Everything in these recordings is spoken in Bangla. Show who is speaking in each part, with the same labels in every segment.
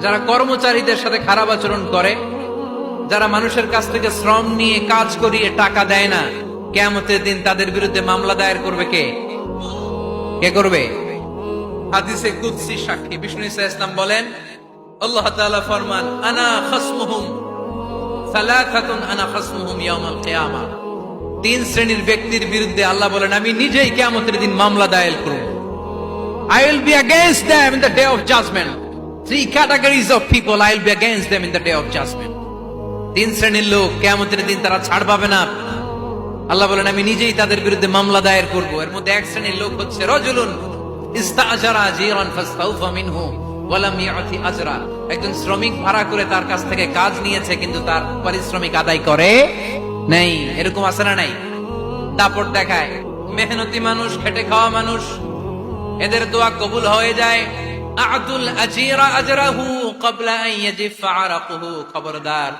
Speaker 1: যারা কর্মচারীদের সাথে খারাপ আচরণ করে, যারা মানুষের কাছ থেকে শ্রম নিয়ে কাজ করিয়ে টাকা দেয় না, কিয়ামতের দিন তাদের বিরুদ্ধে মামলা দায়ের করবে কে? কে করবে? হাদিসে কুদসি সাক্ষী বিষ্ণু ঈসা ইসলাম বলেন, আল্লাহ তাআলা ফরমান, আনা খাসমুহুম সালাসাতুন আনা খাসমুহুম ইয়াউমাল কিয়ামা। তিন শ্রেণীর ব্যক্তির বিরুদ্ধে আল্লাহ বলেন, আমি নিজেই কিয়ামতের দিন মামলা দায়ের করব। I will be against them in the day of judgment. Three categories of people I will be against them in the day of judgment. তিন শ্রেণীর লোক কিয়ামতের দিন তারা ছাড় পাবে না। আল্লাহ বলেন, আমি নিজেই তাদের বিরুদ্ধে মামলা দায়ের করব। এর মধ্যে এক শ্রেণীর লোক হচ্ছে রাজুলুন ইস্তাআজারা আজিরান ফাস্তাউফা মিনহু ওয়া লাম ইয়াতি আজরা। একজন শ্রমিক ভাড়া করে তার কাছ থেকে কাজ নিয়েছে, কিন্তু তার পারিশ্রমিক আদায় করে নাই। এরকম আছে না নাই? দাপট দেখায়। মেহনতি মানুষ, খেটে খাওয়া মানুষ, এদের দোয়া কবুল হয়ে যায়। আতুল আজিরা আজরাহু ক্বাবলা আন ইয়াজিফা আরাকুহু। খবরদার,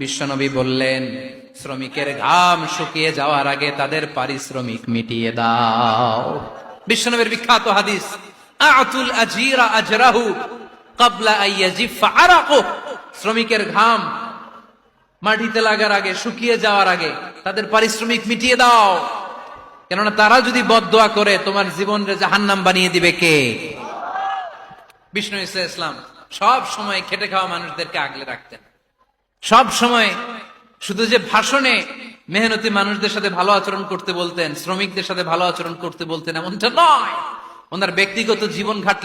Speaker 1: বিশ্বনবী বললেন, শ্রমিকের ঘাম শুকিয়ে যাওয়ার আগে তাদের পারিশ্রমিক মিটিয়ে দাও। বিশ্বনবীর বিখ্যাত হাদিস, আতুল আজিরা আজরাহু ক্বাবলা আন ইয়াজিফা আরাকুহু। শ্রমিকের ঘাম মাটিতে লাগার আগে, শুকিয়ে যাওয়ার আগে তাদের পারিশ্রমিক মিটিয়ে দাও। কেননা তারা যদি বদদোয়া করে তোমার জীবনকে জাহান্নাম বানিয়ে দিবে কে? বিষ্ণু ঈসা ইসলাম সব সময় খেটে খাওয়া মানুষদেরকে আগলে রাখতেন। সব সময় শুধু যে ভাষণে মেহনতি মানুষদের সাথে ভালো আচরণ করতে বলতেন, শ্রমিকদের সাথে ভালো আচরণ করতে বলতেন, এমনটা নয়। ওনার ব্যক্তিগত জীবন ঘাটলে